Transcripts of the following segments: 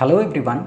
Hello everyone.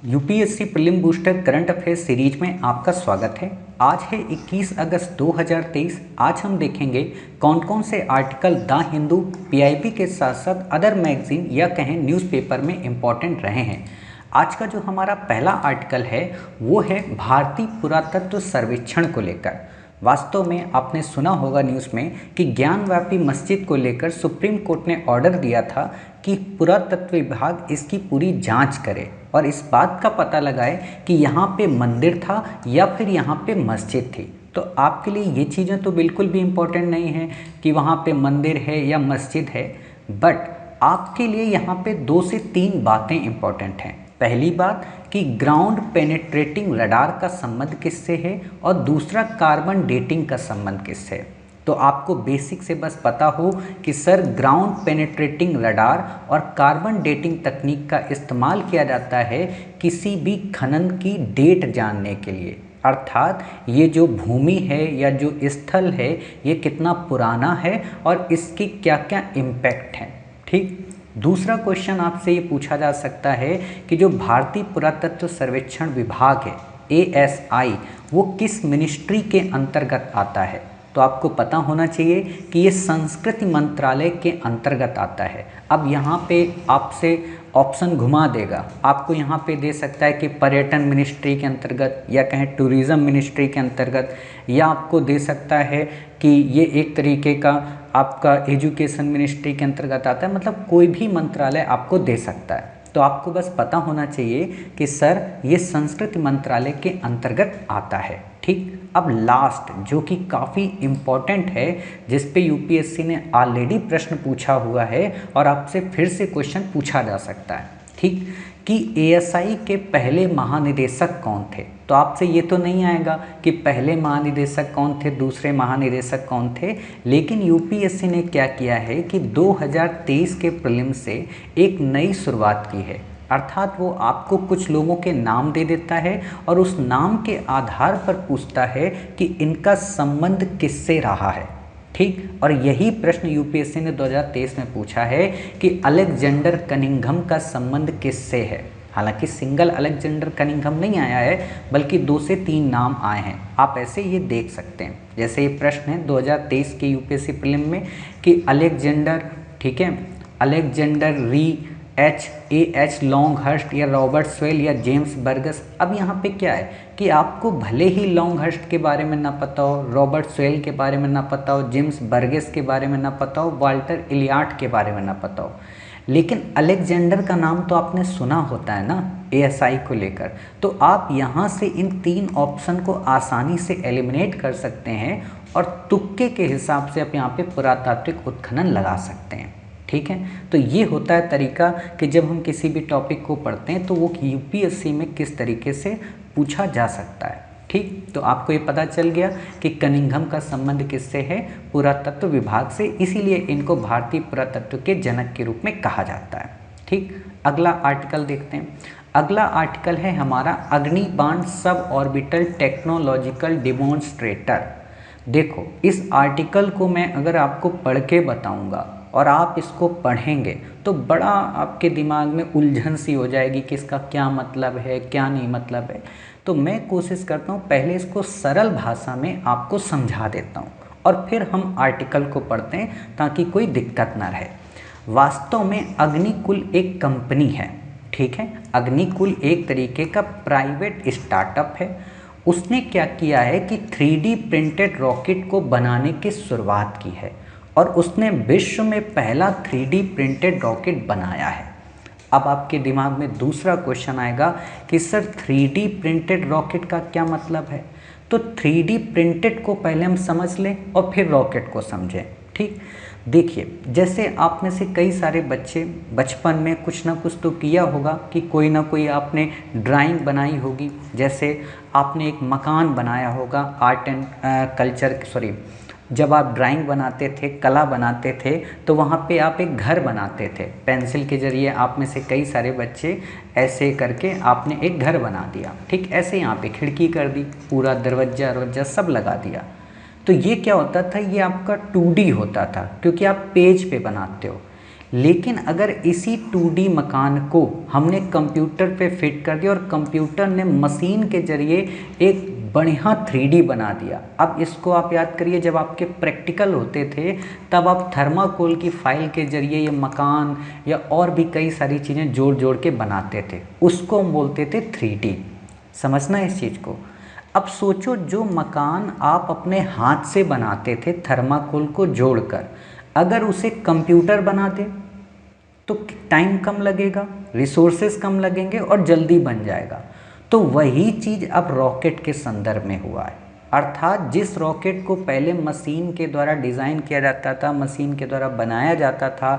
UPSC prelim booster current affairs series में आपका स्वागत है। आज है 21 अगस्त 2023। आज हम देखेंगे कौन कौन से आर्टिकल द हिंदू, पीआईबी के साथ साथ अदर मैगजीन या कहें न्यूज़पेपर में इम्पॉर्टेंट रहे हैं। आज का जो हमारा पहला आर्टिकल है वो है भारतीय पुरातत्व सर्वेक्षण को लेकर। वास्तव में आपने सुना होगा न्यूज़ में कि ज्ञानव्यापी मस्जिद को लेकर सुप्रीम कोर्ट ने ऑर्डर दिया था कि पुरातत्व विभाग इसकी पूरी जांच करे और इस बात का पता लगाए कि यहाँ पे मंदिर था या फिर यहाँ पे मस्जिद थी। तो आपके लिए ये चीज़ें तो बिल्कुल भी इम्पोर्टेंट नहीं है कि वहाँ पे मंदिर है या मस्जिद है, बट आपके लिए यहाँ पे 2 से 3 बातें इम्पोर्टेंट हैं। पहली बात कि ग्राउंड पेनेट्रेटिंग रडार का संबंध किससे है और दूसरा कार्बन डेटिंग का संबंध किससे है। तो आपको बेसिक से बस पता हो कि सर ग्राउंड पेनेट्रेटिंग रडार और कार्बन डेटिंग तकनीक का इस्तेमाल किया जाता है किसी भी खनन की डेट जानने के लिए, अर्थात ये जो भूमि है या जो स्थल है ये कितना पुराना है और इसकी क्या क्या इम्पैक्ट है। ठीक। दूसरा क्वेश्चन आपसे ये पूछा जा सकता है कि जो भारतीय पुरातत्व सर्वेक्षण विभाग है ASI वो किस मिनिस्ट्री के अंतर्गत आता है। तो आपको पता होना चाहिए कि ये संस्कृति मंत्रालय के अंतर्गत आता है। अब यहाँ पे आपसे ऑप्शन घुमा देगा, आपको यहाँ पे दे सकता है कि पर्यटन मिनिस्ट्री के अंतर्गत या कहें टूरिज़्म मिनिस्ट्री के अंतर्गत, या आपको दे सकता है कि ये एक तरीके का आपका एजुकेशन मिनिस्ट्री के अंतर्गत आता है। मतलब कोई भी मंत्रालय आपको दे सकता है। तो आपको बस पता होना चाहिए कि सर ये संस्कृति मंत्रालय के अंतर्गत आता है। ठीक। अब लास्ट जो कि काफ़ी इम्पॉर्टेंट है, जिस पे यूपीएससी ने ऑलरेडी प्रश्न पूछा हुआ है और आपसे फिर से क्वेश्चन पूछा जा सकता है। ठीक। कि ASI के पहले महानिदेशक कौन थे। तो आपसे ये तो नहीं आएगा कि पहले महानिदेशक कौन थे, दूसरे महानिदेशक कौन थे, लेकिन यूपीएससी ने क्या किया है कि 2023 के प्रीलिम से एक नई शुरुआत की है। अर्थात वो आपको कुछ लोगों के नाम दे देता है और उस नाम के आधार पर पूछता है कि इनका संबंध किससे रहा है। ठीक। और यही प्रश्न यूपीएससी ने 2023 में पूछा है कि अलेक्जेंडर कनिंघम का संबंध किससे है। हालांकि सिंगल अलेक्जेंडर कनिंघम नहीं आया है, बल्कि 2 से 3 नाम आए हैं। आप ऐसे ये देख सकते हैं, जैसे ये प्रश्न है 2023 के यूपीएससी प्रीलिम में कि अलेक्जेंडर, ठीक है, अलेक्जेंडर री H लॉन्गहर्स्ट या रॉबर्ट स्वेल या जेम्स बर्गस। अब यहाँ पे क्या है कि आपको भले ही लॉन्गहर्स्ट के बारे में ना पता हो, रॉबर्ट स्वेल के बारे में ना पता हो, जेम्स बर्गस के बारे में ना पता हो, वाल्टर इलियट के बारे में ना पता हो, लेकिन अलेक्जेंडर का नाम तो आपने सुना होता है ना ASI को लेकर। तो आप यहाँ से इन 3 ऑप्शन को आसानी से एलिमिनेट कर सकते हैं और तुक्के के हिसाब से आप यहाँ पे पुरातात्विक उत्खनन लगा सकते हैं। ठीक है। तो ये होता है तरीका कि जब हम किसी भी टॉपिक को पढ़ते हैं तो वो यूपीएससी में किस तरीके से पूछा जा सकता है। ठीक। तो आपको ये पता चल गया कि कनिंघम का संबंध किससे है, पुरातत्व विभाग से, इसीलिए इनको भारतीय पुरातत्व के जनक के रूप में कहा जाता है। ठीक। अगला आर्टिकल देखते हैं। अगला आर्टिकल है हमारा अग्निबाण सब ऑर्बिटल टेक्नोलॉजिकल डिमॉन्स्ट्रेटर। देखो इस आर्टिकल को मैं अगर आपको पढ़ के बताऊंगा और आप इसको पढ़ेंगे तो बड़ा आपके दिमाग में उलझन सी हो जाएगी कि इसका क्या मतलब है, क्या नहीं मतलब है। तो मैं कोशिश करता हूँ पहले इसको सरल भाषा में आपको समझा देता हूँ और फिर हम आर्टिकल को पढ़ते हैं ताकि कोई दिक्कत ना रहे। वास्तव में अग्निकुल एक कंपनी है। ठीक है। अग्निकुल एक तरीके का प्राइवेट स्टार्टअप है। उसने क्या किया है कि 3D प्रिंटेड रॉकेट को बनाने की शुरुआत की है और उसने विश्व में पहला 3D प्रिंटेड रॉकेट बनाया है। अब आपके दिमाग में दूसरा क्वेश्चन आएगा कि सर 3D प्रिंटेड रॉकेट का क्या मतलब है। तो 3D प्रिंटेड को पहले हम समझ लें और फिर रॉकेट को समझें। ठीक। देखिए जैसे आप में से कई सारे बच्चे बचपन में कुछ ना कुछ तो किया होगा कि कोई ना कोई आपने ड्राइंग बनाई होगी। जैसे आपने एक मकान बनाया होगा, आर्ट एंड कल्चर सॉरी जब आप ड्राइंग बनाते थे, कला बनाते थे, तो वहाँ पे आप एक घर बनाते थे पेंसिल के ज़रिए। आप में से कई सारे बच्चे ऐसे करके आपने एक घर बना दिया। ठीक। ऐसे यहाँ पे खिड़की कर दी, पूरा दरवाजा सब लगा दिया। तो ये क्या होता था, ये आपका 2D होता था क्योंकि आप पेज पे बनाते हो। लेकिन अगर इसी 2D मकान को हमने कंप्यूटर पे फिट कर दिया और कंप्यूटर ने मशीन के जरिए एक बढ़िया 3D बना दिया। अब इसको आप याद करिए, जब आपके प्रैक्टिकल होते थे तब आप थर्माकोल की फाइल के जरिए ये मकान या और भी कई सारी चीज़ें जोड़ जोड़ के बनाते थे, उसको हम बोलते थे 3D। समझना इस चीज़ को। अब सोचो, जो मकान आप अपने हाथ से बनाते थे थर्माकोल को जोड़कर, अगर उसे कंप्यूटर बना दे तो टाइम कम लगेगा, रिसोर्सेज कम लगेंगे और जल्दी बन जाएगा। तो वही चीज़ अब रॉकेट के संदर्भ में हुआ है। अर्थात जिस रॉकेट को पहले मशीन के द्वारा डिज़ाइन किया जाता था, मशीन के द्वारा बनाया जाता था,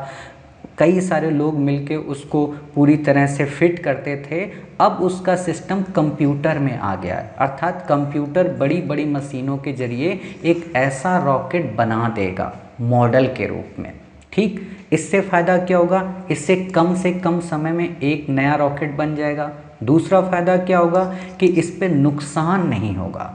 कई सारे लोग मिलके उसको पूरी तरह से फिट करते थे, अब उसका सिस्टम कंप्यूटर में आ गया है। अर्थात कंप्यूटर बड़ी बड़ी मशीनों के जरिए एक ऐसा रॉकेट बना देगा मॉडल के रूप में। ठीक, इससे फ़ायदा क्या होगा? इससे कम से कम समय में एक नया रॉकेट बन जाएगा। दूसरा फ़ायदा क्या होगा कि इस पे नुकसान नहीं होगा।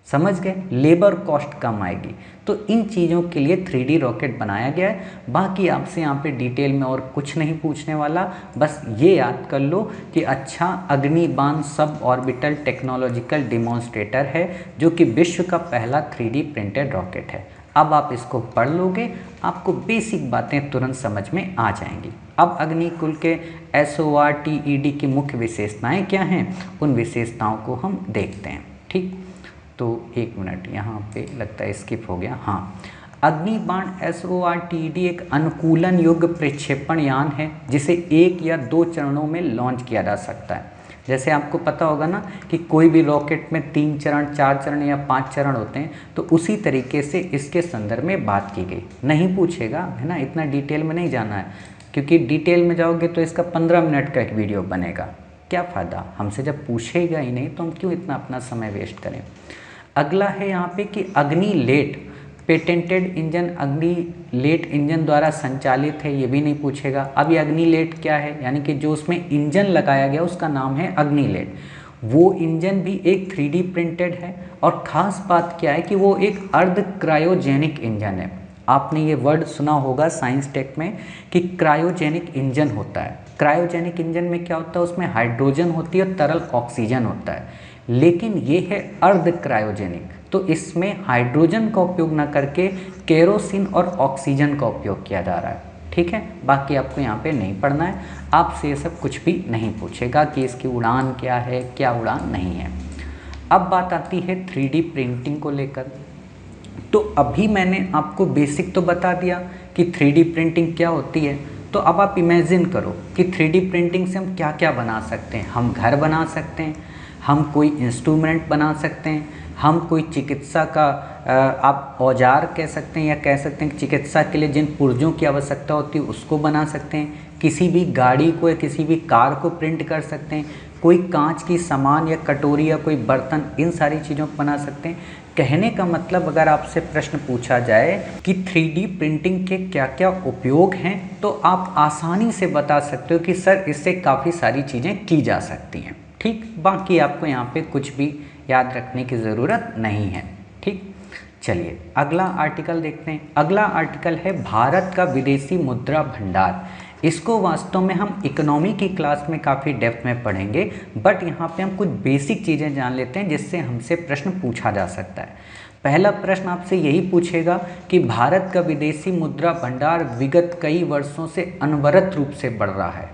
समझ गए? लेबर कॉस्ट कम आएगी। तो इन चीज़ों के लिए 3D रॉकेट बनाया गया है। बाकी आपसे यहाँ पे डिटेल में और कुछ नहीं पूछने वाला, बस ये याद कर लो कि अच्छा, अग्निबाण सब ऑर्बिटल टेक्नोलॉजिकल डिमॉन्स्ट्रेटर है जो कि विश्व का पहला 3D प्रिंटेड रॉकेट है। अब आप इसको पढ़ लोगे, आपको बेसिक बातें तुरंत समझ में आ जाएंगी। अब अग्निकुल के SORTED की मुख्य विशेषताएं क्या हैं, उन विशेषताओं को हम देखते हैं। ठीक, तो एक मिनट, यहाँ पे लगता है स्किप हो गया। हाँ, अग्निबाण SORTED एक अनुकूलन योग्य प्रक्षेपण यान है जिसे 1 या 2 चरणों में लॉन्च किया जा सकता है। जैसे आपको पता होगा ना कि कोई भी रॉकेट में 3 चरण, 4 चरण या 5 चरण होते हैं, तो उसी तरीके से इसके संदर्भ में बात की गई। नहीं पूछेगा, है ना, इतना डिटेल में नहीं जाना है, क्योंकि डिटेल में जाओगे तो इसका 15 मिनट का एक वीडियो बनेगा। क्या फ़ायदा, हमसे जब पूछेगा ही नहीं तो हम क्यों इतना अपना समय वेस्ट करें। अगला है यहाँ पे कि अग्निलेट पेटेंटेड इंजन अग्निलेट इंजन द्वारा संचालित है, ये भी नहीं पूछेगा। अब ये अग्निलेट क्या है, यानी कि जो उसमें इंजन लगाया गया उसका नाम है अग्निलेट। वो इंजन भी एक 3D प्रिंटेड है और ख़ास बात क्या है कि वो एक अर्ध क्रायोजेनिक इंजन है। आपने ये वर्ड सुना होगा साइंस टेक में कि क्रायोजेनिक इंजन होता है। क्रायोजेनिक इंजन में क्या होता है, उसमें हाइड्रोजन होती है और तरल ऑक्सीजन होता है, लेकिन ये है अर्ध क्रायोजेनिक, तो इसमें हाइड्रोजन का उपयोग न करके केरोसिन और ऑक्सीजन का उपयोग किया जा रहा है। ठीक है, बाकी आपको यहाँ पे नहीं पढ़ना है, आपसे ये सब कुछ भी नहीं पूछेगा कि इसकी उड़ान क्या है, क्या उड़ान नहीं है। अब बात आती है 3D प्रिंटिंग को लेकर। तो अभी मैंने आपको बेसिक तो बता दिया कि 3D प्रिंटिंग क्या होती है। तो अब आप इमेजिन करो कि 3D प्रिंटिंग से हम क्या क्या बना सकते हैं। हम घर बना सकते हैं, हम कोई इंस्ट्रूमेंट बना सकते हैं, हम कोई चिकित्सा का आप औजार कह सकते हैं या कह सकते हैं कि चिकित्सा के लिए जिन पुर्जों की आवश्यकता होती है उसको बना सकते हैं, किसी भी गाड़ी को या किसी भी कार को प्रिंट कर सकते हैं, कोई कांच की सामान या कटोरी या कोई बर्तन, इन सारी चीज़ों को बना सकते हैं। कहने का मतलब, अगर आपसे प्रश्न पूछा जाए कि 3D प्रिंटिंग के क्या क्या उपयोग हैं, तो आप आसानी से बता सकते हो कि सर इससे काफ़ी सारी चीज़ें की जा सकती हैं। ठीक, बाकी आपको यहाँ पे कुछ भी याद रखने की ज़रूरत नहीं है। ठीक, चलिए अगला आर्टिकल देखते हैं। अगला आर्टिकल है भारत का विदेशी मुद्रा भंडार। इसको वास्तव में हम इकोनॉमी की क्लास में काफ़ी डेप्थ में पढ़ेंगे, बट यहाँ पे हम कुछ बेसिक चीज़ें जान लेते हैं जिससे हमसे प्रश्न पूछा जा सकता है। पहला प्रश्न आपसे यही पूछेगा कि भारत का विदेशी मुद्रा भंडार विगत कई वर्षों से अनवरत रूप से बढ़ रहा है।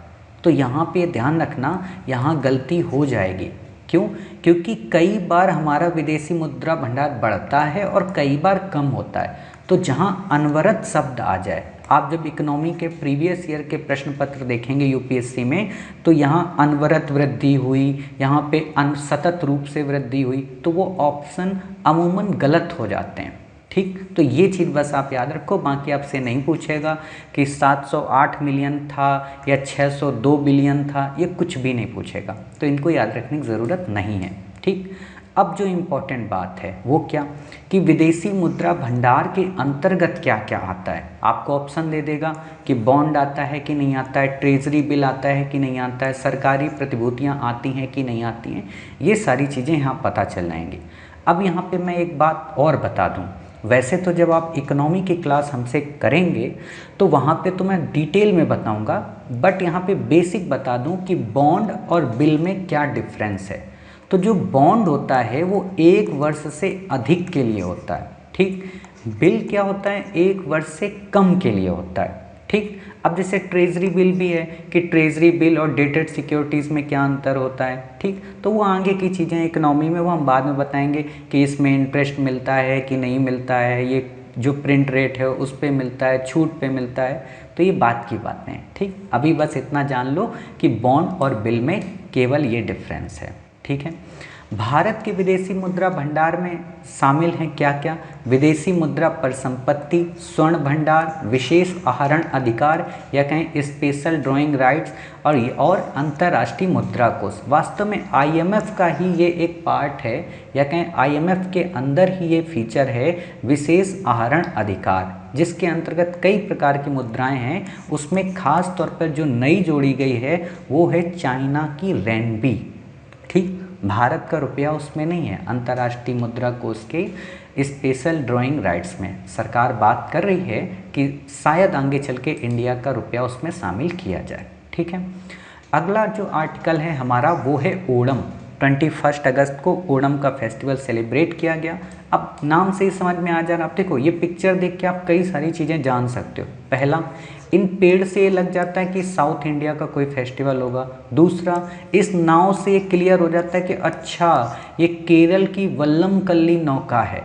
तो यहाँ पे ध्यान रखना, यहाँ गलती हो जाएगी। क्यों? क्योंकि कई बार हमारा विदेशी मुद्रा भंडार बढ़ता है और कई बार कम होता है। तो जहाँ अनवरत शब्द आ जाए, आप जब इकोनॉमी के प्रीवियस ईयर के प्रश्न पत्र देखेंगे यूपीएससी में, तो यहाँ अनवरत वृद्धि हुई, यहाँ पे सतत रूप से वृद्धि हुई, तो वो ऑप्शन अमूमन गलत हो जाते हैं। ठीक, तो ये चीज़ बस आप याद रखो। बाकी आपसे नहीं पूछेगा कि 708 मिलियन था या 602 बिलियन था, ये कुछ भी नहीं पूछेगा, तो इनको याद रखने की ज़रूरत नहीं है। ठीक, अब जो इम्पोर्टेंट बात है वो क्या कि विदेशी मुद्रा भंडार के अंतर्गत क्या क्या आता है। आपको ऑप्शन दे देगा कि बॉन्ड आता है कि नहीं आता है, ट्रेजरी बिल आता है कि नहीं आता है, सरकारी प्रतिभूतियाँ आती हैं कि नहीं आती हैं, ये सारी चीज़ें यहाँ पता चल जाएंगी। अब यहाँ पे मैं एक बात और बता दूँ वैसे तो जब आप इकोनॉमी की क्लास हमसे करेंगे तो वहाँ पे तो मैं डिटेल में बताऊँगा, बट यहाँ पे बेसिक बता दूँ कि बॉन्ड और बिल में क्या डिफरेंस है। तो जो बॉन्ड होता है वो 1 वर्ष से अधिक के लिए होता है, ठीक। बिल क्या होता है, 1 वर्ष से कम के लिए होता है, ठीक। अब जैसे ट्रेजरी बिल भी है कि ट्रेजरी बिल और डेटेड सिक्योरिटीज़ में क्या अंतर होता है, ठीक। तो वो आगे की चीज़ें इकोनॉमी में वो हम बाद में बताएंगे कि इसमें इंटरेस्ट मिलता है कि नहीं मिलता है, ये जो प्रिंट रेट है उस पे मिलता है, छूट पे मिलता है, तो ये बात की बातें हैं, ठीक। अभी बस इतना जान लो कि बॉन्ड और बिल में केवल ये डिफरेंस है, ठीक है। भारत के विदेशी मुद्रा भंडार में शामिल हैं क्या क्या, विदेशी मुद्रा परिसंपत्ति, स्वर्ण भंडार, विशेष आहरण अधिकार या कहें स्पेशल ड्राइंग राइट्स और अंतर्राष्ट्रीय मुद्रा कोष। वास्तव में आईएमएफ का ही ये एक पार्ट है या कहें आईएमएफ के अंदर ही ये फीचर है विशेष आहरण अधिकार, जिसके अंतर्गत कई प्रकार की मुद्राएं हैं। उसमें खास तौर पर जो नई जोड़ी गई है वो है चाइना की रेनबी, ठीक। भारत का रुपया उसमें नहीं है। अंतर्राष्ट्रीय मुद्रा कोष के स्पेशल ड्राइंग राइट्स में सरकार बात कर रही है कि शायद आगे चल के इंडिया का रुपया उसमें शामिल किया जाए, ठीक है। अगला जो आर्टिकल है हमारा वो है ओणम। 21 अगस्त को ओणम का फेस्टिवल सेलिब्रेट किया गया। अब नाम से ही समझ में आ जा रहा, आप देखो ये पिक्चर देख के आप कई सारी चीज़ें जान सकते हो। पहला, इन पेड़ से ये लग जाता है कि साउथ इंडिया का कोई फेस्टिवल होगा। दूसरा, इस नाव से ये क्लियर हो जाता है कि अच्छा ये केरल की वल्लमकल्ली नौका है,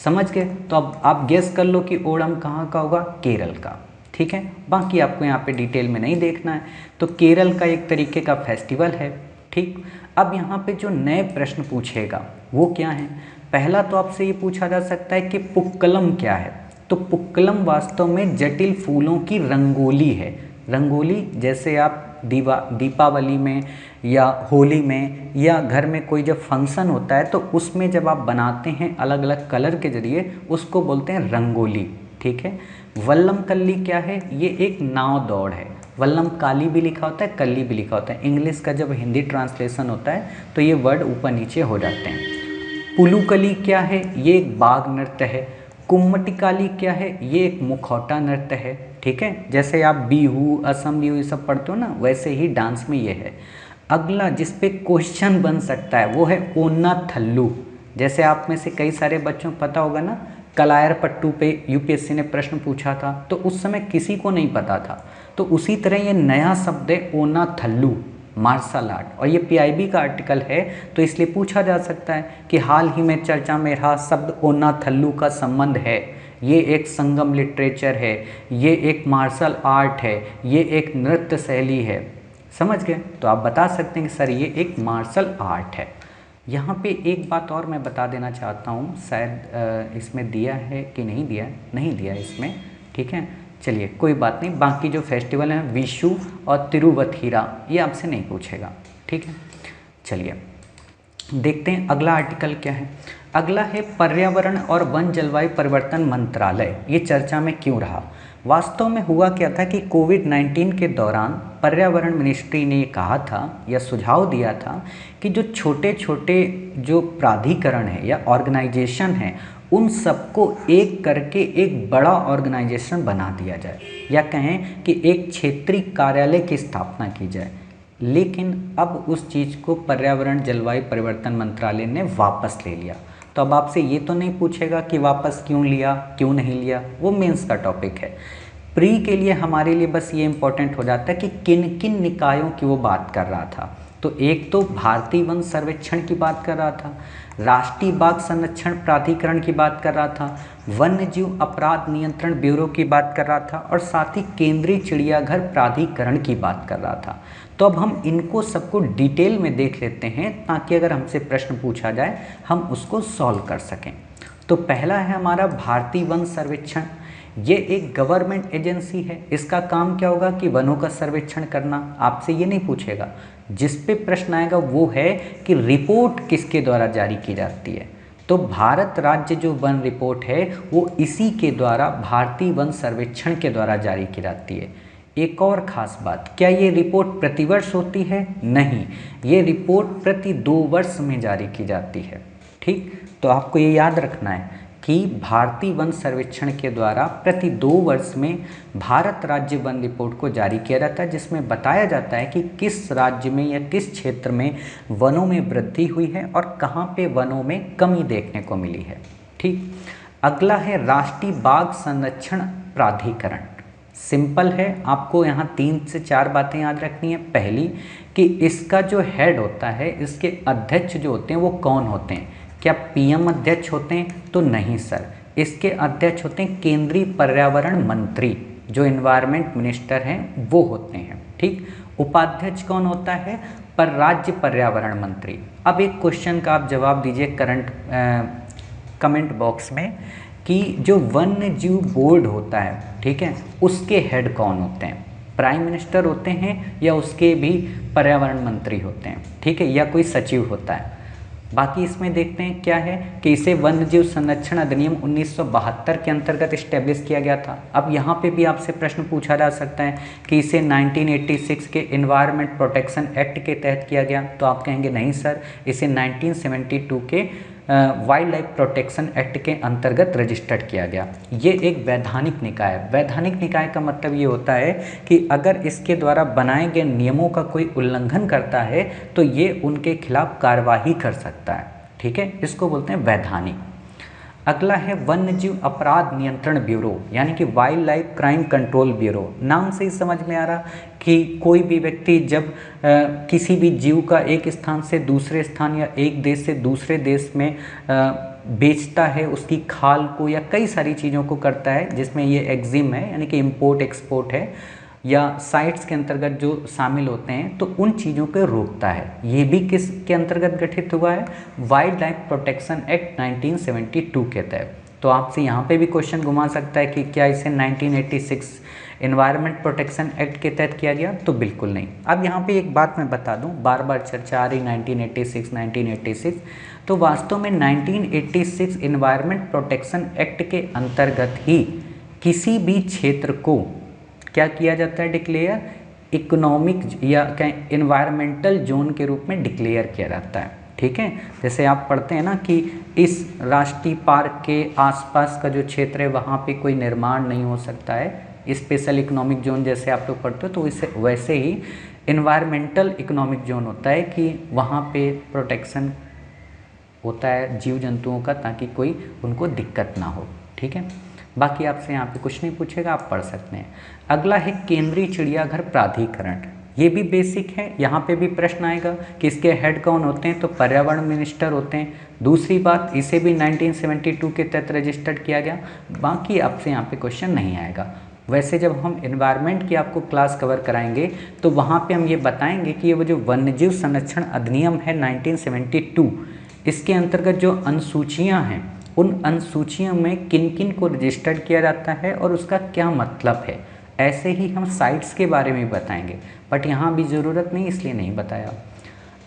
समझ गए। तो अब आप गेस कर लो कि ओणम कहाँ का होगा, केरल का, ठीक है। बाकी आपको यहाँ पे डिटेल में नहीं देखना है। तो केरल का एक तरीके का फेस्टिवल है, ठीक। अब यहाँ पे जो नए प्रश्न पूछेगा वो क्या है, पहला तो आपसे ये पूछा जा सकता है कि पुक्कलम क्या है। तो पुक्कलम वास्तव में जटिल फूलों की रंगोली है। रंगोली जैसे आप दीपावली में या होली में या घर में कोई जब फंक्शन होता है तो उसमें जब आप बनाते हैं अलग अलग कलर के जरिए, उसको बोलते हैं रंगोली, ठीक है। वल्लमकल्ली क्या है, ये एक नाव दौड़ है। वल्लम काली भी लिखा होता है, कल्ली भी लिखा होता है। इंग्लिश का जब हिंदी ट्रांसलेशन होता है तो ये वर्ड ऊपर नीचे हो जाते हैं। पुलुकली क्या है, ये एक बाघ नृत्य है। कुम्मटिकाली क्या है, ये एक मुखौटा नृत्य है, ठीक है। जैसे आप बिहू, असम बिहू ये सब पढ़ते हो ना, वैसे ही डांस में ये है। अगला जिस पे क्वेश्चन बन सकता है वो है ओन्ना थल्लू। जैसे आप में से कई सारे बच्चों को पता होगा ना, कलायर पट्टू पे यूपीएससी ने प्रश्न पूछा था तो उस समय किसी को नहीं पता था। तो उसी तरह ये नया शब्द है ओना थल्लू, मार्शल आर्ट, और ये पीआईबी का आर्टिकल है तो इसलिए पूछा जा सकता है कि हाल ही में चर्चा में रहा शब्द ओना थल्लू का संबंध है। ये एक संगम लिटरेचर है, ये एक मार्शल आर्ट है, ये एक नृत्य शैली है, समझ गए। तो आप बता सकते हैं कि सर ये एक मार्शल आर्ट है। यहाँ पे एक बात और मैं बता देना चाहता हूँ, शायद इसमें दिया है कि नहीं दिया, नहीं दिया इसमें, ठीक है। चलिए कोई बात नहीं, बाकी जो फेस्टिवल हैं विशु और तिरुवथिरा ये आपसे नहीं पूछेगा, ठीक है। चलिए देखते हैं अगला आर्टिकल क्या है। अगला है पर्यावरण और वन जलवायु परिवर्तन मंत्रालय। ये चर्चा में क्यों रहा, वास्तव में हुआ क्या था कि कोविड-19 के दौरान पर्यावरण मिनिस्ट्री ने कहा था या सुझाव दिया था कि जो छोटे छोटे जो प्राधिकरण है या ऑर्गेनाइजेशन है उन सबको एक करके एक बड़ा ऑर्गेनाइजेशन बना दिया जाए, या कहें कि एक क्षेत्रीय कार्यालय की स्थापना की जाए। लेकिन अब उस चीज़ को पर्यावरण जलवायु परिवर्तन मंत्रालय ने वापस ले लिया। तो अब आपसे ये तो नहीं पूछेगा कि वापस क्यों लिया, क्यों नहीं लिया, वो मेंस का टॉपिक है। प्री के लिए हमारे लिए बस ये इम्पोर्टेंट हो जाता है कि किन किन निकायों की वो बात कर रहा था। तो एक तो भारतीय वन सर्वेक्षण की बात कर रहा था, राष्ट्रीय बाघ संरक्षण प्राधिकरण की बात कर रहा था, वन्य जीव अपराध नियंत्रण ब्यूरो की बात कर रहा था, और साथ ही केंद्रीय चिड़ियाघर प्राधिकरण की बात कर रहा था। तो अब हम इनको सबको डिटेल में देख लेते हैं ताकि अगर हमसे प्रश्न पूछा जाए हम उसको सॉल्व कर सकें। तो पहला है हमारा भारतीय वन सर्वेक्षण। ये एक गवर्नमेंट एजेंसी है। इसका काम क्या होगा कि वनों का सर्वेक्षण करना। आपसे ये नहीं पूछेगा, जिस पे प्रश्न आएगा वो है कि रिपोर्ट किसके द्वारा जारी की जाती है। तो भारत राज्य जो वन रिपोर्ट है वो इसी के द्वारा भारतीय वन सर्वेक्षण के द्वारा जारी की जाती है। एक और ख़ास बात, क्या ये रिपोर्ट प्रतिवर्ष होती है? नहीं, ये रिपोर्ट प्रति 2 वर्ष में जारी की जाती है। ठीक, तो आपको ये याद रखना है कि भारतीय वन सर्वेक्षण के द्वारा प्रति 2 वर्ष में भारत राज्य वन रिपोर्ट को जारी किया जाता है, जिसमें बताया जाता है कि किस राज्य में या किस क्षेत्र में वनों में वृद्धि हुई है और कहाँ पे वनों में कमी देखने को मिली है। ठीक, अगला है राष्ट्रीय बाघ संरक्षण प्राधिकरण। सिंपल है, आपको यहाँ 3 से 4 बातें याद रखनी है। पहली कि इसका जो हेड होता है, इसके अध्यक्ष जो होते हैं वो कौन होते हैं? क्या पीएम अध्यक्ष होते हैं? तो नहीं सर, इसके अध्यक्ष होते हैं केंद्रीय पर्यावरण मंत्री, जो एनवायरनमेंट मिनिस्टर हैं वो होते हैं। ठीक, उपाध्यक्ष कौन होता है? पर राज्य पर्यावरण मंत्री। अब एक क्वेश्चन का आप जवाब दीजिए कमेंट बॉक्स में कि जो वन्य जीव बोर्ड होता है, ठीक है, उसके हेड कौन होते हैं? प्राइम मिनिस्टर होते हैं या उसके भी पर्यावरण मंत्री होते हैं? ठीक है, या कोई सचिव होता है? बाकी इसमें देखते हैं क्या है कि इसे वन्य जीव संरक्षण अधिनियम 1972 के अंतर्गत इस्टेब्लिश किया गया था। अब यहाँ पे भी आपसे प्रश्न पूछा जा सकता है कि इसे 1986 के एनवायरनमेंट प्रोटेक्शन एक्ट के तहत किया गया, तो आप कहेंगे नहीं सर, इसे 1972 के वाइल्ड लाइफ प्रोटेक्शन एक्ट के अंतर्गत रजिस्टर्ड किया गया। ये एक वैधानिक निकाय है। वैधानिक निकाय का मतलब ये होता है कि अगर इसके द्वारा बनाए गए नियमों का कोई उल्लंघन करता है तो ये उनके खिलाफ कार्रवाई कर सकता है। ठीक है, इसको बोलते हैं वैधानिक। अगला है वन्य जीव अपराध नियंत्रण ब्यूरो, यानी कि wild life crime control bureau. नाम से ही समझ में आ रहा कि कोई भी व्यक्ति जब किसी भी जीव का एक स्थान से दूसरे स्थान या एक देश से दूसरे देश में बेचता है, उसकी खाल को या कई सारी चीज़ों को करता है, जिसमें ये एक्जिम है यानी कि इम्पोर्ट एक्सपोर्ट है, या साइट्स के अंतर्गत जो शामिल होते हैं, तो उन चीज़ों को रोकता है। ये भी किस के अंतर्गत गठित हुआ है? वाइल्ड लाइफ प्रोटेक्शन एक्ट 1972 के तहत। तो आपसे यहाँ पे भी क्वेश्चन घुमा सकता है कि क्या इसे 1986 एनवायरनमेंट प्रोटेक्शन एक्ट के तहत किया गया? तो बिल्कुल नहीं। अब यहाँ पे एक बात मैं बता दूँ, बार बार चर्चा आ रही 1986, तो वास्तव में 1986 एनवायरनमेंट प्रोटेक्शन एक्ट के अंतर्गत ही किसी भी क्षेत्र को क्या किया जाता है? डिक्लेयर इकोनॉमिक या एनवायरमेंटल जोन के रूप में डिक्लेयर किया जाता है। ठीक है, जैसे आप पढ़ते हैं ना कि इस राष्ट्रीय पार्क के आसपास का जो क्षेत्र है वहाँ पे कोई निर्माण नहीं हो सकता है, स्पेशल इकोनॉमिक जोन जैसे आप लोग पढ़ते हो, तो इसे वैसे ही एनवायरमेंटल इकोनॉमिक जोन होता है कि वहाँ पे प्रोटेक्शन होता है जीव जंतुओं का, ताकि कोई उनको दिक्कत ना हो। ठीक है, बाकी आपसे यहाँ पे कुछ नहीं पूछेगा, आप पढ़ सकते हैं। अगला है केंद्रीय चिड़ियाघर प्राधिकरण। ये भी बेसिक है, यहाँ पे भी प्रश्न आएगा कि इसके हेड कौन होते हैं? तो पर्यावरण मिनिस्टर होते हैं। दूसरी बात, इसे भी 1972 के तहत रजिस्टर्ड किया गया। बाकी आपसे यहाँ पे क्वेश्चन नहीं आएगा। वैसे जब हम एनवायरनमेंट की आपको क्लास कवर कराएंगे तो वहाँ पे हम ये बताएंगे कि ये वो जो वन्यजीव संरक्षण अधिनियम है 1972, इसके अंतर्गत जो अनुसूचियाँ हैं, उन अनुसूचियों में किन किन को रजिस्टर्ड किया जाता है और उसका क्या मतलब है। ऐसे ही हम साइट्स के बारे में बताएंगे, बट यहाँ भी ज़रूरत नहीं इसलिए नहीं बताया।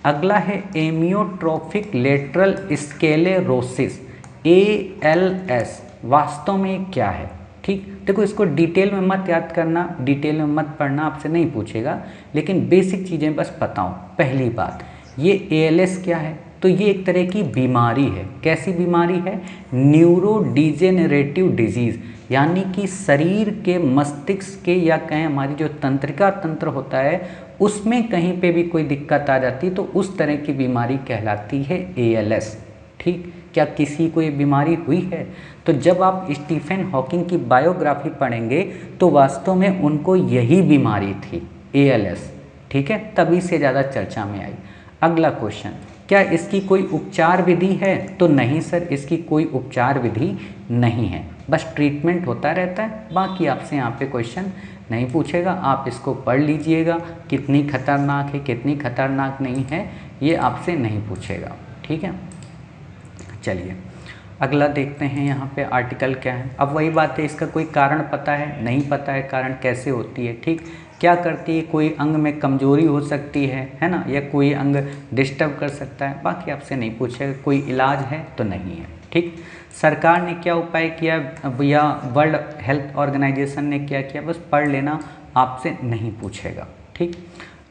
अगला है एमियोट्रोफिक लेटरल स्क्लेरोसिस, ALS। वास्तव में क्या है? ठीक, देखो इसको डिटेल में मत याद करना, डिटेल में मत पढ़ना, आपसे नहीं पूछेगा, लेकिन बेसिक चीज़ें बस बताऊँ। पहली बात, ये ALS क्या है? तो ये एक तरह की बीमारी है। कैसी बीमारी है? न्यूरो डिजेनरेटिव डिजीज़, यानी कि शरीर के मस्तिष्क के या कहें हमारी जो तंत्रिका तंत्र होता है उसमें कहीं पे भी कोई दिक्कत आ जाती तो उस तरह की बीमारी कहलाती है ALS। ठीक, क्या किसी को ये बीमारी हुई है? तो जब आप स्टीफन हॉकिंग की बायोग्राफी पढ़ेंगे तो वास्तव में उनको यही बीमारी थी, ALS। ठीक है, तभी से ज़्यादा चर्चा में आई। अगला क्वेश्चन, क्या इसकी कोई उपचार विधि है? तो नहीं सर, इसकी कोई उपचार विधि नहीं है, बस ट्रीटमेंट होता रहता है। बाकी आपसे यहाँ पे क्वेश्चन नहीं पूछेगा, आप इसको पढ़ लीजिएगा, कितनी खतरनाक है कितनी खतरनाक नहीं है ये आपसे नहीं पूछेगा। ठीक है, चलिए अगला देखते हैं यहाँ पे आर्टिकल क्या है। अब वही बात है, इसका कोई कारण पता है? नहीं पता है कारण कैसे होती है। ठीक, क्या करती है? कोई अंग में कमजोरी हो सकती है ना, या कोई अंग डिस्टर्ब कर सकता है। बाकी आपसे नहीं पूछेगा। कोई इलाज है? तो नहीं है। ठीक, सरकार ने क्या उपाय किया या वर्ल्ड हेल्थ ऑर्गेनाइजेशन ने क्या किया? बस पढ़ लेना, आपसे नहीं पूछेगा। ठीक,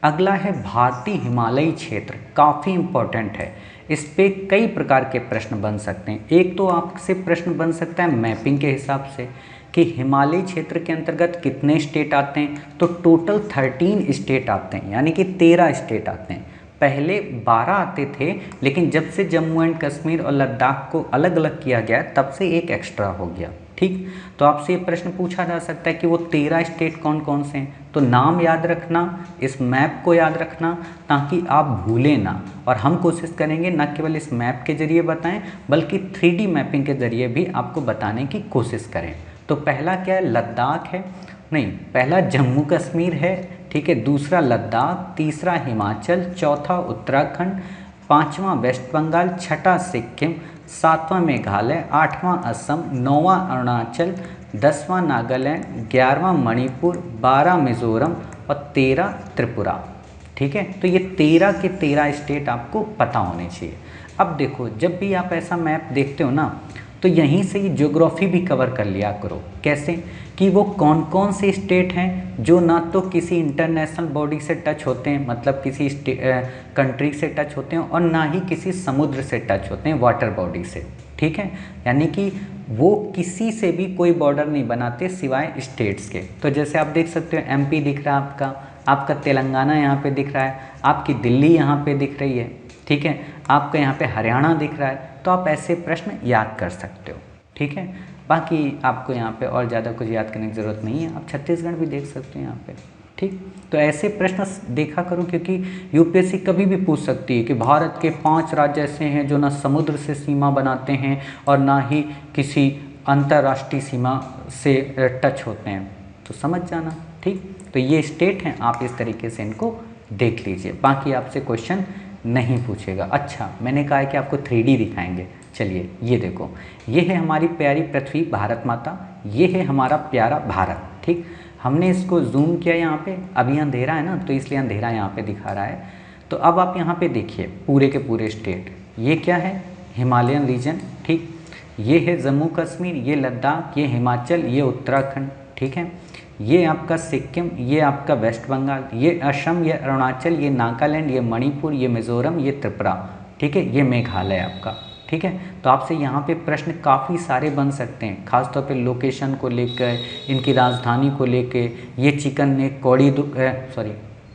अगला है भारतीय हिमालयी क्षेत्र, काफ़ी इम्पोर्टेंट है। इस पे कई प्रकार के प्रश्न बन सकते हैं। एक तो आपसे प्रश्न बन सकता है मैपिंग के हिसाब से कि हिमालयी क्षेत्र के अंतर्गत कितने स्टेट आते हैं, तो टोटल 13 स्टेट आते हैं, यानी कि 13 स्टेट आते हैं। पहले 12 आते थे, लेकिन जब से जम्मू एंड कश्मीर और लद्दाख को अलग अलग किया गया तब से एक एक्स्ट्रा हो गया। ठीक, तो आपसे ये प्रश्न पूछा जा सकता है कि वो 13 स्टेट कौन कौन से हैं। तो नाम याद रखना, इस मैप को याद रखना ताकि आप भूलें ना। और हम कोशिश करेंगे न केवल इस मैप के जरिए बताएं, बल्कि 3D मैपिंग के जरिए भी आपको बताने की कोशिश करें। तो पहला क्या है, लद्दाख है, नहीं, पहला जम्मू कश्मीर है, ठीक है, दूसरा लद्दाख, तीसरा हिमाचल, चौथा उत्तराखंड, पांचवा वेस्ट बंगाल, छठा सिक्किम, सातवां मेघालय, आठवां असम, नौवां अरुणाचल, 10वां नागालैंड, 11वां मणिपुर, 12 मिज़ोरम और 13 त्रिपुरा। ठीक है, तो ये 13 के 13 स्टेट आपको पता होने चाहिए। अब देखो, जब भी आप ऐसा मैप देखते हो ना, तो यहीं से ही ज्योग्राफी भी कवर कर लिया करो। कैसे कि वो कौन कौन से स्टेट हैं जो ना तो किसी इंटरनेशनल बॉडी से टच होते हैं, मतलब किसी कंट्री से टच होते हैं, और ना ही किसी समुद्र से टच होते हैं, वाटर बॉडी से। ठीक है, यानी कि वो किसी से भी कोई बॉर्डर नहीं बनाते सिवाय स्टेट्स के। तो जैसे आप देख सकते हो, एमपी दिख रहा है आपका तेलंगाना यहाँ पे दिख रहा है, आपकी दिल्ली यहाँ पे दिख रही है, ठीक है, आपका यहाँ पे हरियाणा दिख रहा है। तो आप ऐसे प्रश्न याद कर सकते हो। ठीक है, बाकी आपको यहाँ पे और ज़्यादा कुछ याद करने की ज़रूरत नहीं है, आप छत्तीसगढ़ भी देख सकते हो यहाँ पे। ठीक, तो ऐसे प्रश्न देखा करूँ, क्योंकि यूपीएससी कभी भी पूछ सकती है कि भारत के 5 राज्य ऐसे हैं जो ना समुद्र से सीमा बनाते हैं और ना ही किसी अंतर्राष्ट्रीय सीमा से टच होते हैं, तो समझ जाना। ठीक, तो ये स्टेट हैं, आप इस तरीके से इनको देख लीजिए, बाकी आपसे क्वेश्चन नहीं पूछेगा। अच्छा, मैंने कहा है कि आपको 3D दिखाएंगे। चलिए, ये देखो, ये है हमारी प्यारी पृथ्वी भारत माता, ये है हमारा प्यारा भारत। ठीक, हमने इसको जूम किया यहाँ पे, अभी अंधेरा है ना, तो इसलिए अंधेरा यहाँ पे दिखा रहा है। तो अब आप यहाँ पे देखिए पूरे के पूरे स्टेट, ये क्या है, हिमालयन रीजन। ठीक, ये है जम्मू कश्मीर, ये लद्दाख, ये हिमाचल, ये उत्तराखंड। ठीक है, ये आपका सिक्किम, ये आपका वेस्ट बंगाल, ये असम, ये अरुणाचल, ये नागालैंड, ये मणिपुर, ये मिज़ोरम, ये त्रिपुरा। ठीक है, ये मेघालय आपका। ठीक है, तो आपसे यहाँ पे प्रश्न काफ़ी सारे बन सकते हैं, खासतौर पे लोकेशन को लेकर, इनकी राजधानी को लेकर। ये चिकन ने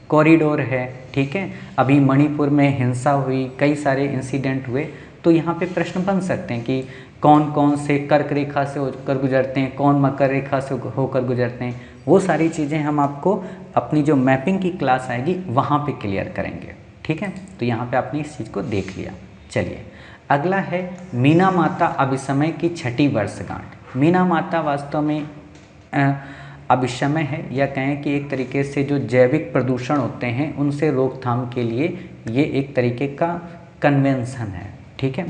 कॉरिडोर है। ठीक है, अभी मणिपुर में हिंसा हुई, कई सारे इंसिडेंट हुए, तो यहाँ पे प्रश्न बन सकते हैं कि कौन कौन से कर्क रेखा से होकर गुजरते हैं, कौन मकर रेखा से होकर गुजरते हैं। वो सारी चीज़ें हम आपको अपनी जो मैपिंग की क्लास आएगी वहाँ पे क्लियर करेंगे। ठीक है, तो यहाँ पे आपने इस चीज़ को देख लिया। चलिए, अगला है मीना माता अभिसमय की छठी वर्षगांठ। मीना माता वास्तव में अभिसमय है, या कहें कि एक तरीके से जो जैविक प्रदूषण होते हैं उनसे रोकथाम के लिए ये एक तरीके का कन्वेंशन है। ठीक है,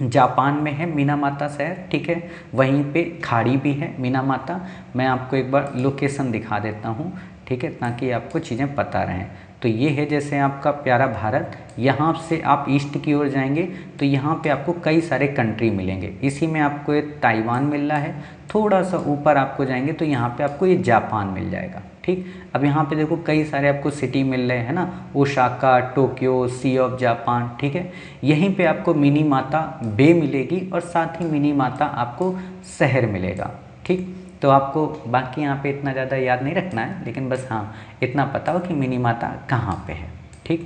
जापान में है मीना माता शहर। ठीक है, वहीं पे खाड़ी भी है मीना माता। मैं आपको एक बार लोकेशन दिखा देता हूँ, ठीक है, ताकि आपको चीज़ें पता रहें। तो ये है जैसे आपका प्यारा भारत, यहाँ से आप ईस्ट की ओर जाएंगे तो यहाँ पे आपको कई सारे कंट्री मिलेंगे। इसी में आपको एक ताइवान मिल रहा है, थोड़ा सा ऊपर आपको जाएंगे तो यहाँ पे आपको ये जापान मिल जाएगा। ठीक, अब यहाँ पे देखो कई सारे आपको सिटी मिल रहे हैं ना, Osaka, Tokyo, sea of Japan. ठीक है, यहीं पे आपको मिनी माता बे मिलेगी और साथ ही मिनी माता आपको शहर मिलेगा। ठीक, तो आपको बाकी यहाँ पे इतना ज़्यादा याद नहीं रखना है, लेकिन बस हाँ इतना पता हो कि मिनी माता कहाँ पे है। ठीक,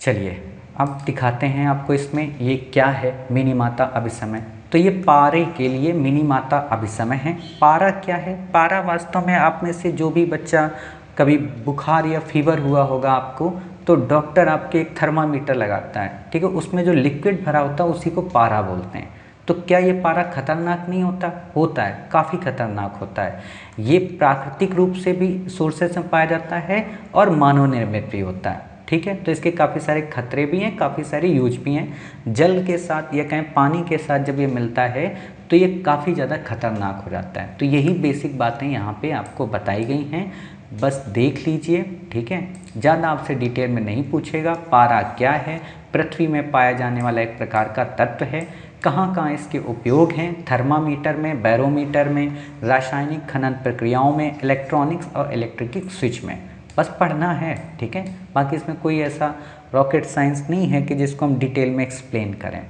चलिए अब दिखाते हैं आपको इसमें ये क्या है मिनी माता अभिसमय। तो ये पारे के लिए मिनी माता अभिसमय है। पारा क्या है? पारा वास्तव में आप में से जो भी बच्चा कभी बुखार या फीवर हुआ होगा आपको, तो डॉक्टर आपके एक थर्मामीटर लगाता है, ठीक है, उसमें जो लिक्विड भरा होता है उसी को पारा बोलते हैं। तो क्या ये पारा खतरनाक नहीं होता? होता है, काफ़ी खतरनाक होता है। ये प्राकृतिक रूप से भी सोर्सेस में पाया जाता है और मानव निर्मित भी होता है। ठीक है, तो इसके काफ़ी सारे खतरे भी हैं, काफ़ी सारे यूज भी हैं। जल के साथ या कहें पानी के साथ जब ये मिलता है तो ये काफ़ी ज़्यादा खतरनाक हो जाता है। तो यही बेसिक बातें यहाँ पे आपको बताई गई हैं, बस देख लीजिए। ठीक है, ज़्यादा आपसे डिटेल में नहीं पूछेगा। पारा क्या है? पृथ्वी में पाया जाने वाला एक प्रकार का तत्व है। कहाँ कहाँ इसके उपयोग हैं? थर्मामीटर में, बैरोमीटर में, रासायनिक खनन प्रक्रियाओं में, इलेक्ट्रॉनिक्स और इलेक्ट्रिक स्विच में। बस पढ़ना है, ठीक है। बाकी इसमें कोई ऐसा रॉकेट साइंस नहीं है कि जिसको हम डिटेल में एक्सप्लेन करें।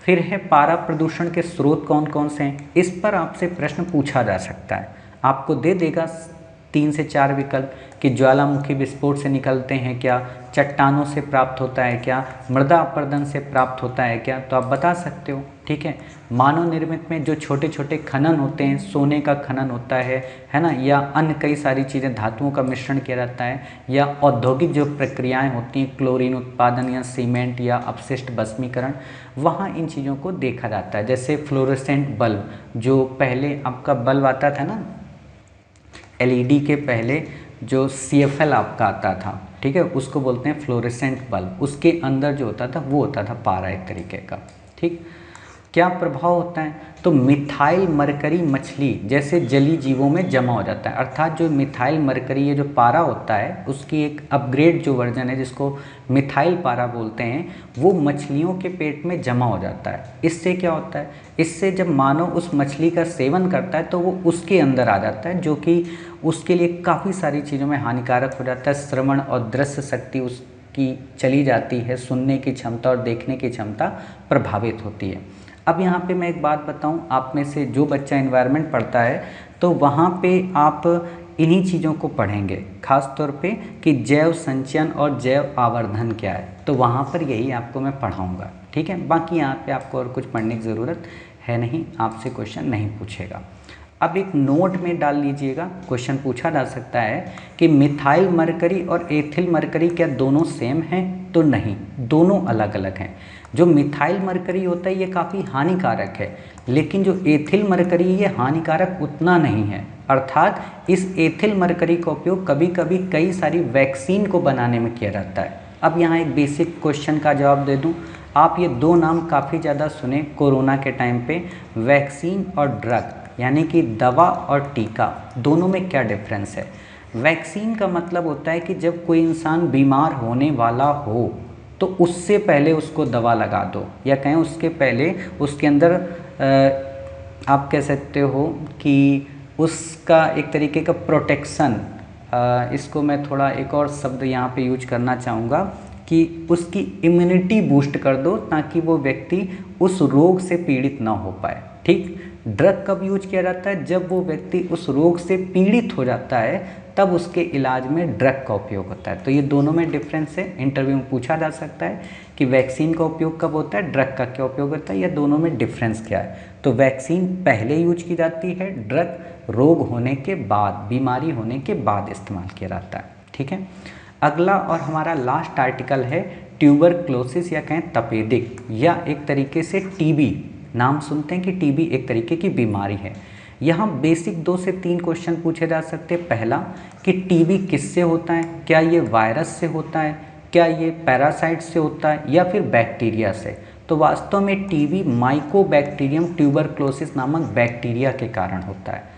फिर है पारा प्रदूषण के स्रोत कौन कौन से हैं, इस पर आपसे प्रश्न पूछा जा सकता है। आपको दे देगा 3 से 4 विकल्प कि ज्वालामुखी विस्फोट से निकलते हैं क्या, चट्टानों से प्राप्त होता है क्या, मृदा अपरदन से प्राप्त होता है क्या, तो आप बता सकते हो, ठीक है। मानव निर्मित में जो छोटे छोटे खनन होते हैं, सोने का खनन होता है ना, या अन्य कई सारी चीज़ें, धातुओं का मिश्रण किया जाता है, या औद्योगिक जो प्रक्रियाएं होती हैं, क्लोरीन उत्पादन या सीमेंट या अपशिष्ट भस्मीकरण, वहाँ इन चीज़ों को देखा जाता है। जैसे फ्लोरोसेंट बल्ब, जो पहले आपका बल्ब आता था ना, एलईडी के पहले जो CFL आपका आता था, ठीक है, उसको बोलते हैं फ्लोरेसेंट बल्ब। उसके अंदर जो होता था वो होता था पारा एक तरीके का, ठीक। क्या प्रभाव होता है, तो मिथाइल मरकरी मछली जैसे जलीय जीवों में जमा हो जाता है। अर्थात जो मिथाइल मरकरी, ये जो पारा होता है, उसकी एक अपग्रेड जो वर्जन है जिसको मिथाइल पारा बोलते हैं, वो मछलियों के पेट में जमा हो जाता है। इससे क्या होता है, इससे जब मानव उस मछली का सेवन करता है तो वो उसके अंदर आ जाता है, जो कि उसके लिए काफ़ी सारी चीज़ों में हानिकारक हो जाता है। श्रवण और दृश्य शक्ति उसकी चली जाती है, सुनने की क्षमता और देखने की क्षमता प्रभावित होती है। अब यहाँ पे मैं एक बात बताऊँ, आप में से जो बच्चा एनवायरनमेंट पढ़ता है तो वहाँ पे आप इन्हीं चीज़ों को पढ़ेंगे, खास तौर पे कि जैव संचयन और जैव आवर्धन क्या है, तो वहाँ पर यही आपको मैं पढ़ाऊँगा, ठीक है। बाकी यहाँ पे आपको और कुछ पढ़ने की ज़रूरत है नहीं, आपसे क्वेश्चन नहीं पूछेगा। अब एक नोट में डाल लीजिएगा, क्वेश्चन पूछा जा सकता है कि मिथाइल मरकरी और एथिल मरकरी क्या दोनों सेम हैं, तो नहीं, दोनों अलग अलग हैं। जो मिथाइल मरकरी होता है ये काफ़ी हानिकारक है, लेकिन जो एथिल मरकरी ये हानिकारक उतना नहीं है। अर्थात इस एथिल मरकरी का उपयोग कभी कभी कई सारी वैक्सीन को बनाने में किया जाता है। अब यहाँ एक बेसिक क्वेश्चन का जवाब दे दूँ, आप ये दो नाम काफ़ी ज़्यादा सुने कोरोना के टाइम पे, वैक्सीन और ड्रग, यानी कि दवा और टीका, दोनों में क्या डिफरेंस है। वैक्सीन का मतलब होता है कि जब कोई इंसान बीमार होने वाला हो तो उससे पहले उसको दवा लगा दो, या कहें उसके पहले उसके अंदर आप कह सकते हो कि उसका एक तरीके का प्रोटेक्शन, इसको मैं थोड़ा एक और शब्द यहाँ पे यूज करना चाहूँगा कि उसकी इम्यूनिटी बूस्ट कर दो ताकि वो व्यक्ति उस रोग से पीड़ित ना हो पाए, ठीक। ड्रग कब यूज किया जाता है, जब वो व्यक्ति उस रोग से पीड़ित हो जाता है तब उसके इलाज में ड्रग का उपयोग होता है। तो ये दोनों में डिफरेंस है, इंटरव्यू में पूछा जा सकता है कि वैक्सीन का उपयोग कब होता है, ड्रग का क्या उपयोग होता है, या दोनों में डिफरेंस क्या है। तो वैक्सीन पहले यूज की जाती है, ड्रग रोग होने के बाद, बीमारी होने के बाद इस्तेमाल किया जाता है, ठीक है। अगला और हमारा लास्ट आर्टिकल है ट्यूबरक्लोसिस, या कहें तपेदिक, या एक तरीके से टीबी। नाम सुनते हैं कि टीबी एक तरीके की बीमारी है। यहाँ बेसिक 2 से 3 क्वेश्चन पूछे जा सकते हैं। पहला कि टीबी किससे होता है, क्या ये वायरस से होता है, क्या ये पैरासाइट से होता है, या फिर बैक्टीरिया से। तो वास्तव में टीबी माइकोबैक्टीरियम ट्यूबरक्लोसिस नामक बैक्टीरिया के कारण होता है।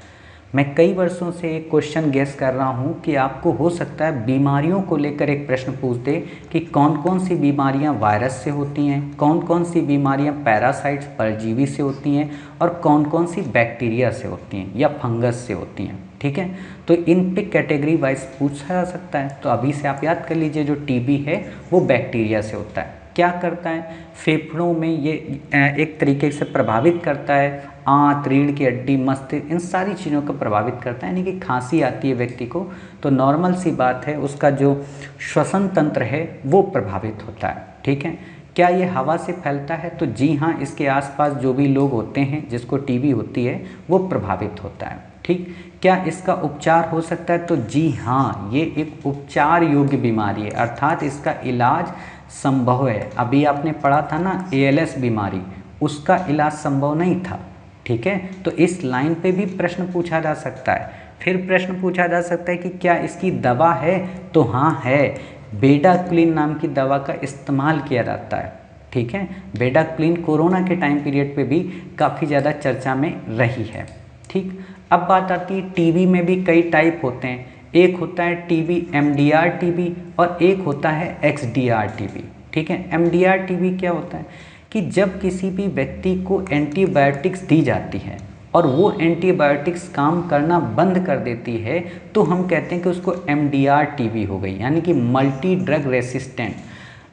मैं कई वर्षों से एक क्वेश्चन गेस कर रहा हूँ कि आपको हो सकता है बीमारियों को लेकर एक प्रश्न पूछ दे कि कौन कौन सी बीमारियाँ वायरस से होती हैं, कौन कौन सी बीमारियाँ पैरासाइट्स परजीवी से होती हैं, और कौन कौन सी बैक्टीरिया से होती हैं या फंगस से होती हैं, ठीक है। तो इन पे कैटेगरी वाइज पूछा जा सकता है। तो अभी से आप याद कर लीजिए, जो टीबी है वो बैक्टीरिया से होता है। क्या करता है, फेफड़ों में ये एक तरीके से प्रभावित करता है, आंत, रीढ़ की हड्डी, मस्तिष्क, इन सारी चीज़ों को प्रभावित करता है। यानी कि खांसी आती है व्यक्ति को तो नॉर्मल सी बात है उसका जो श्वसन तंत्र है वो प्रभावित होता है, ठीक है। क्या ये हवा से फैलता है, तो जी हाँ, इसके आसपास जो भी लोग होते हैं जिसको टीबी होती है वो प्रभावित होता है, ठीक। क्या इसका उपचार हो सकता है, तो जी हाँ, ये एक उपचार योग्य बीमारी है, अर्थात इसका इलाज संभव है। अभी आपने पढ़ा था ना ALS बीमारी, उसका इलाज संभव नहीं था, ठीक है। तो इस लाइन पे भी प्रश्न पूछा जा सकता है। फिर प्रश्न पूछा जा सकता है कि क्या इसकी दवा है, तो हाँ है, बेडाक्विलिन नाम की दवा का इस्तेमाल किया जाता है, ठीक है। बेडाक्विलिन कोरोना के टाइम पीरियड पे भी काफ़ी ज़्यादा चर्चा में रही है, ठीक। अब बात आती है टीबी में भी कई टाइप होते हैं। एक होता है टीबी MDR टीबी और एक होता है XDR टीबी, ठीक है। MDR टीबी क्या होता है कि जब किसी भी व्यक्ति को एंटीबायोटिक्स दी जाती है और वो एंटीबायोटिक्स काम करना बंद कर देती है तो हम कहते हैं कि उसको MDR टीबी हो गई, यानी कि मल्टी ड्रग रेसिस्टेंट।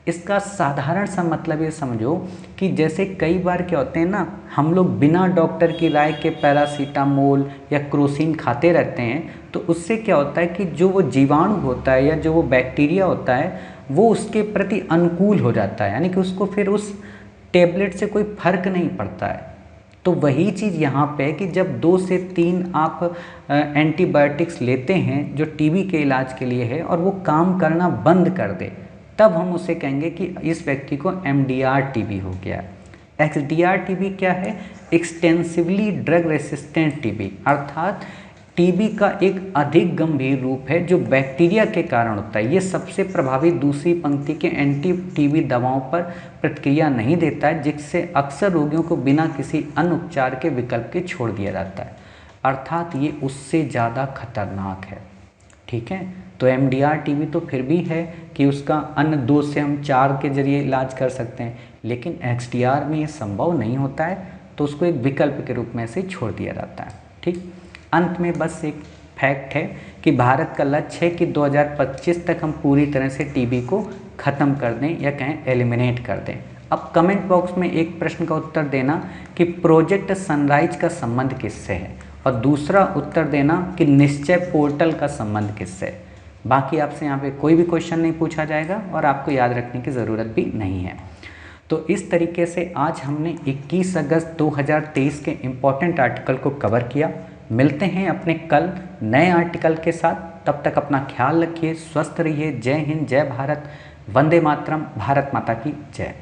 इसका साधारण सा मतलब ये समझो कि जैसे कई बार क्या होते हैं ना, हम लोग बिना डॉक्टर की राय के पैरासीटामोल या क्रोसिन खाते रहते हैं, तो उससे क्या होता है कि जो वो जीवाणु होता है या जो वो बैक्टीरिया होता है वो उसके प्रति अनुकूल हो जाता है, यानी कि उसको फिर उस टेबलेट से कोई फर्क नहीं पड़ता है। तो वही चीज़ यहाँ पे है कि जब 2 से 3 आप एंटीबायोटिक्स लेते हैं जो टीबी के इलाज के लिए है और वो काम करना बंद कर दे, तब हम उसे कहेंगे कि इस व्यक्ति को MDR टीबी हो गया। XDR टीबी क्या है? एक्सटेंसिवली ड्रग रेसिस्टेंट टीबी, अर्थात टीबी का एक अधिक गंभीर रूप है जो बैक्टीरिया के कारण होता है। ये सबसे प्रभावी दूसरी पंक्ति के एंटी टीबी दवाओं पर प्रतिक्रिया नहीं देता है, जिससे अक्सर रोगियों को बिना किसी अन्य उपचार के विकल्प के छोड़ दिया जाता है, अर्थात ये उससे ज़्यादा खतरनाक है। ठीक है, तो MDR टीबी तो फिर भी है कि उसका अन्य 2 से हम 4 के जरिए इलाज कर सकते हैं, लेकिन XDR में ये संभव नहीं होता है, तो उसको एक विकल्प के रूप में से छोड़ दिया जाता है। ठीक, अंत में बस एक फैक्ट है कि भारत का लक्ष्य है कि 2025 तक हम पूरी तरह से टीबी को ख़त्म कर दें या कहें एलिमिनेट कर दें। अब कमेंट बॉक्स में एक प्रश्न का उत्तर देना कि प्रोजेक्ट सनराइज का संबंध किससे है, और दूसरा उत्तर देना कि निश्चय पोर्टल का संबंध किससे है। बाकी आपसे यहाँ पे कोई भी क्वेश्चन नहीं पूछा जाएगा और आपको याद रखने की ज़रूरत भी नहीं है। तो इस तरीके से आज हमने 21 अगस्त 2023 के इम्पॉर्टेंट आर्टिकल को कवर किया। मिलते हैं अपने कल नए आर्टिकल के साथ, तब तक अपना ख्याल रखिए, स्वस्थ रहिए। जय हिंद, जय भारत, वंदे मातरम, भारत माता की जय।